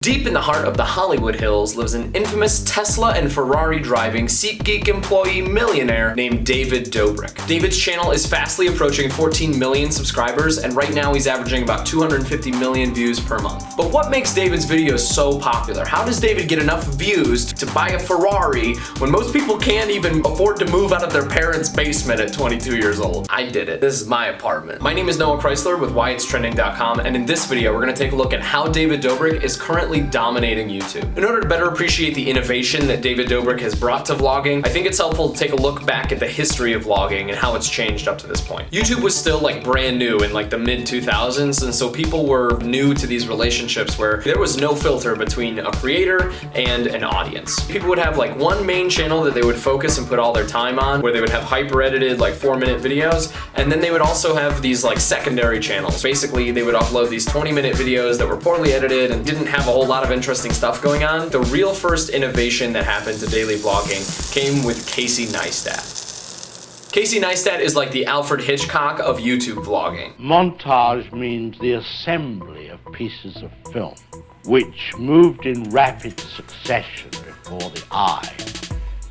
Deep in the heart of the Hollywood Hills lives an infamous Tesla and Ferrari driving SeatGeek employee millionaire named David Dobrik. David's channel is fastly approaching 14 million subscribers, and right now he's averaging about 250 million views per month. But what makes David's videos so popular? How does David get enough views to buy a Ferrari when most people can't even afford to move out of their parents' basement at 22 years old? I did it. This is my apartment. My name is Noah Chrysler with WhyIt'sTrending.com, and in this video we're going to take a look at how David Dobrik is currently dominating YouTube. In order to better appreciate the innovation that David Dobrik has brought to vlogging, I think it's helpful to take a look back at the history of vlogging and how it's changed up to this point. YouTube was still like brand new in like the mid 2000s, and so people were new to these relationships where there was no filter between a creator and an audience. People would have like one main channel that they would focus and put all their time on, where they would have hyper edited like 4-minute videos, and then they would also have these like secondary channels. Basically, they would upload these 20-minute videos that were poorly edited and didn't have a whole lot of interesting stuff going on. The real first innovation that happened to daily vlogging came with Casey Neistat. Casey Neistat is like the Alfred Hitchcock of YouTube vlogging. Montage means the assembly of pieces of film, which, moved in rapid succession before the eye,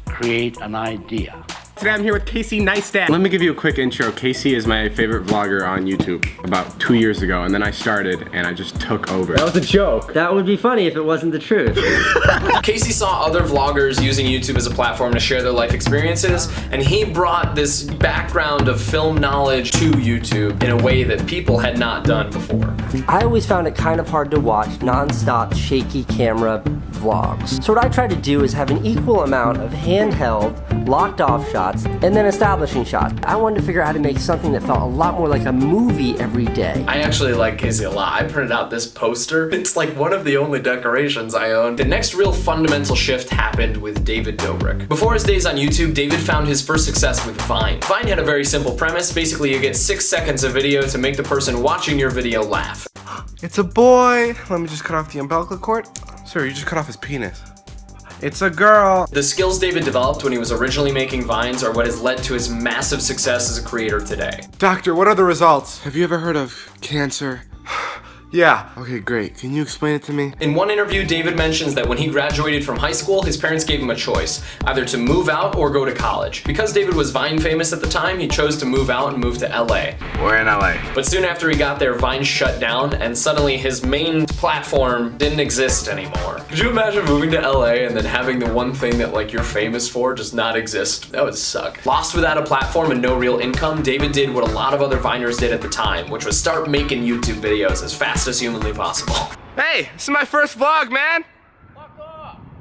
create an idea. Today I'm here with Casey Neistat. Let me give you a quick intro. Casey is my favorite vlogger on YouTube about 2 years ago, and then I started and I just took over. That was a joke. That would be funny if it wasn't the truth. Casey saw other vloggers using YouTube as a platform to share their life experiences, and he brought this background of film knowledge to YouTube in a way that people had not done before. I always found it kind of hard to watch non-stop shaky camera vlogs. So what I tried to do is have an equal amount of handheld, locked off shots, and then establishing shots. I wanted to figure out how to make something that felt a lot more like a movie every day. I actually like Casey a lot. I printed out this poster. It's like one of the only decorations I own. The next real fundamental shift happened with David Dobrik. Before his days on YouTube, David found his first success with Vine. Vine had a very simple premise. Basically, you get 6 seconds of video to make the person watching your video laugh. It's a boy. Let me just cut off the umbilical cord. Sir, you just cut off his penis. It's a girl. The skills David developed when he was originally making Vines are what has led to his massive success as a creator today. Doctor, what are the results? Have you ever heard of cancer? Yeah. Okay, great. Can you explain it to me? In one interview, David mentions that when he graduated from high school, his parents gave him a choice, either to move out or go to college. Because David was Vine famous at the time, he chose to move out and move to LA. We're in LA. But soon after he got there, Vine shut down, and suddenly his main platform didn't exist anymore. Could you imagine moving to LA and then having the one thing that like you're famous for just not exist? That would suck. Lost without a platform and no real income, David did what a lot of other Viners did at the time, which was start making YouTube videos as fast as humanly possible. Hey, this is my first vlog, man.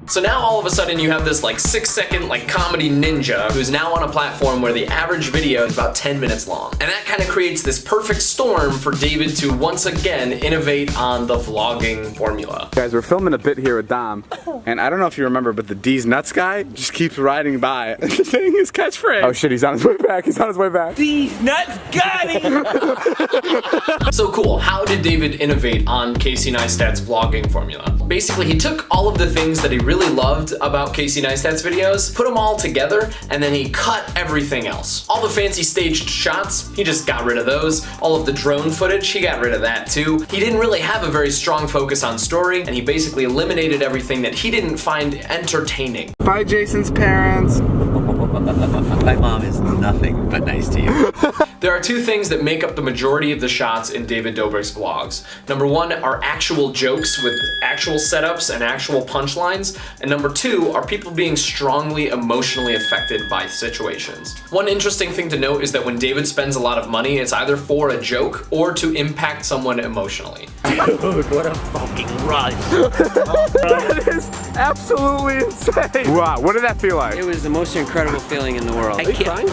So now all of a sudden you have this like 6-second like comedy ninja who's now on a platform where the average video is about 10 minutes long. And that kind of creates this perfect storm for David to once again innovate on the vlogging formula. Guys, we're filming a bit here with Dom, and I don't know if you remember, but the D's Nuts guy just keeps riding by saying his catchphrase. Oh shit, he's on his way back, he's on his way back. These nuts got him! So cool, how did David innovate on Casey Neistat's vlogging formula? Basically, he took all of the things that he really loved about Casey Neistat's videos, put them all together, and then he cut everything else. All the fancy staged shots, he just got rid of those. All of the drone footage, he got rid of that too. He didn't really have a very strong focus on story, and he basically eliminated everything that he didn't find entertaining. Bye, Jason's parents. My mom is nothing but nice to you. There are two things that make up the majority of the shots in David Dobrik's vlogs. Number one are actual jokes with actual setups and actual punchlines, and number two are people being strongly emotionally affected by situations. One interesting thing to note is that when David spends a lot of money, it's either for a joke or to impact someone emotionally. Dude, what a fucking rush. That is absolutely insane. Wow, what did that feel like? It was the most incredible feeling in the world. Are you crying?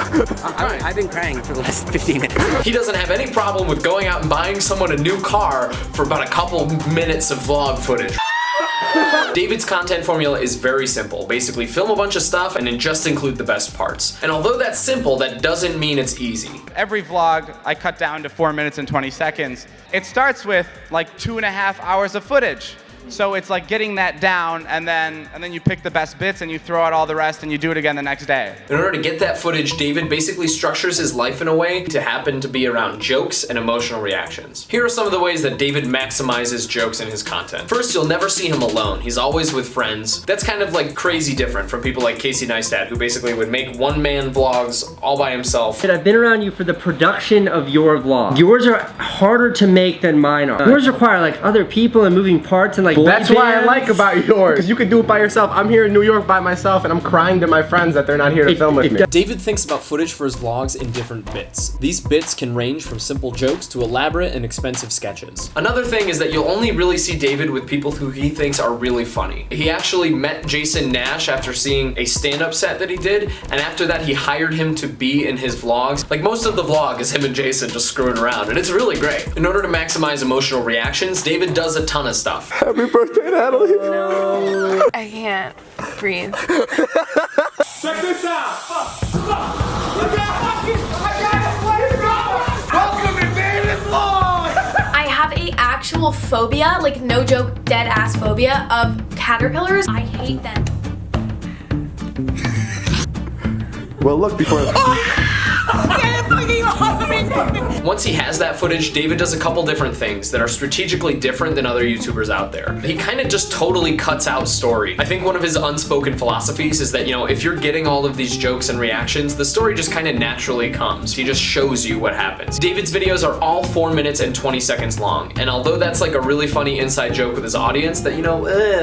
I've been crying for the last 15 minutes. He doesn't have any problem with going out and buying someone a new car for about a couple minutes of vlog footage. David's content formula is very simple. Basically, film a bunch of stuff and then just include the best parts. And although that's simple, that doesn't mean it's easy. Every vlog I cut down to 4 minutes and 20 seconds. It starts with like 2.5 hours of footage. So it's like getting that down, and then you pick the best bits and you throw out all the rest and you do it again the next day. In order to get that footage, David basically structures his life in a way to happen to be around jokes and emotional reactions. Here are some of the ways that David maximizes jokes in his content. First, you'll never see him alone. He's always with friends. That's kind of like crazy different from people like Casey Neistat, who basically would make one-man vlogs all by himself. I've been around you for the production of your vlog. Yours are harder to make than mine are. Yours require like other people and moving parts and like That's what I like about yours, because you can do it by yourself. I'm here in New York by myself and I'm crying to my friends that they're not here to film with me. David thinks about footage for his vlogs in different bits. These bits can range from simple jokes to elaborate and expensive sketches. Another thing is that you'll only really see David with people who he thinks are really funny. He actually met Jason Nash after seeing a stand-up set that he did, and after that he hired him to be in his vlogs. Like, most of the vlog is him and Jason just screwing around, and it's really great. In order to maximize emotional reactions, David does a ton of stuff. Happy birthday, Natalie. No. I can't breathe. Check this out. Welcome to David's vlog. I have a actual phobia, like no joke, dead ass phobia of caterpillars. I hate them. Well, look before. Once he has that footage, David does a couple different things that are strategically different than other YouTubers out there. He kind of just totally cuts out story. I think one of his unspoken philosophies is that, you know, if you're getting all of these jokes and reactions, the story just kind of naturally comes. He just shows you what happens. David's videos are all 4 minutes and 20 seconds long, and although that's like a really funny inside joke with his audience that, you know,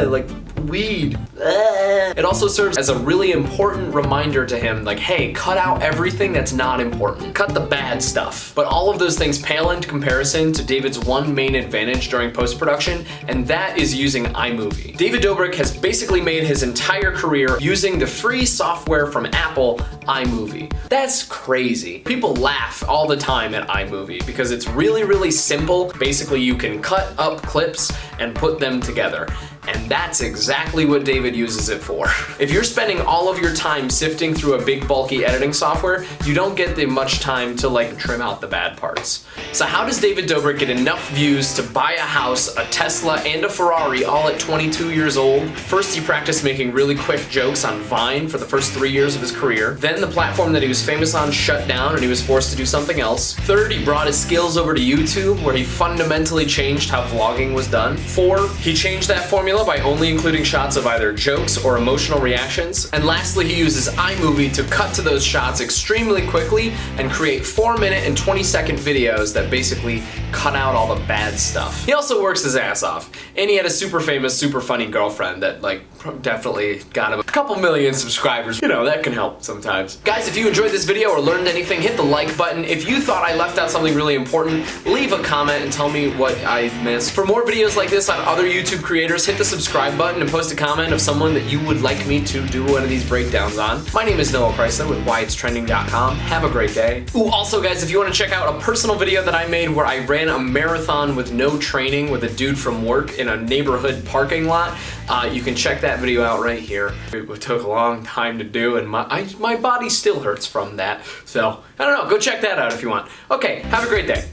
like weed, it also serves as a really important reminder to him, like, hey, cut out everything that's not important. Cut the bad stuff. But all of those things pale in comparison to David's one main advantage during post-production, and that is using iMovie. David Dobrik has basically made his entire career using the free software from Apple, iMovie. That's crazy. People laugh all the time at iMovie because it's really, really simple. Basically, you can cut up clips and put them together. And that's exactly what David uses it for. If you're spending all of your time sifting through a big bulky editing software, you don't get the much time to like trim out the bad parts. So how does David Dobrik get enough views to buy a house, a Tesla, and a Ferrari all at 22 years old? First, he practiced making really quick jokes on Vine for the first 3 years of his career. Then the platform that he was famous on shut down and he was forced to do something else. Third, he brought his skills over to YouTube, where he fundamentally changed how vlogging was done. 4, he changed that formula by only including shots of either jokes or emotional reactions. And lastly, he uses iMovie to cut to those shots extremely quickly and create 4-minute and 20-second videos that basically cut out all the bad stuff. He also works his ass off, and he had a super famous, super funny girlfriend that like definitely got him a couple million subscribers. You know, that can help sometimes. Guys, if you enjoyed this video or learned anything, hit the like button. If you thought I left out something really important, leave a comment and tell me what I missed. For more videos like this on other YouTube creators, hit the subscribe button and post a comment of someone that you would like me to do one of these breakdowns on. My name is Noah Chrysler with whyitstrending.com. Have a great day. Ooh, also guys, if you want to check out a personal video that I made where I ran a marathon with no training with a dude from work in a neighborhood parking lot, you can check that video out right here. It took a long time to do, and my body still hurts from that. So, I don't know, go check that out if you want. Okay, have a great day.